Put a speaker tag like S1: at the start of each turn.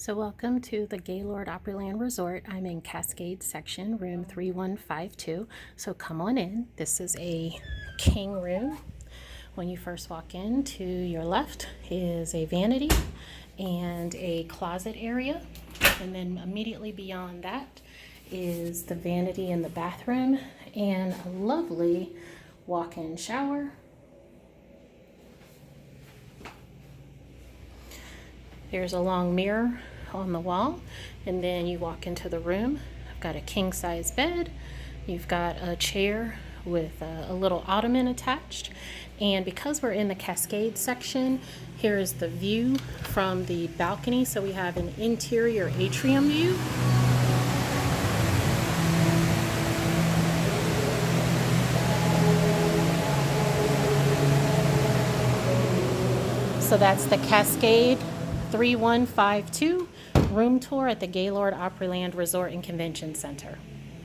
S1: So welcome to the Gaylord Opryland Resort. I'm in Cascade section, room 3152. So come on in. This is a king room. When you first walk in, to your left is a vanity and a closet area. And then immediately beyond that is the vanity in the bathroom and a lovely walk-in shower. There's a long mirror on the wall, and then you walk into the room. I've got a king-size bed. You've got a chair with a little ottoman attached. And because we're in the Cascade section, here is the view from the balcony. So we have an interior atrium view. So that's the Cascade 3152 room tour at the Gaylord Opryland Resort and Convention Center.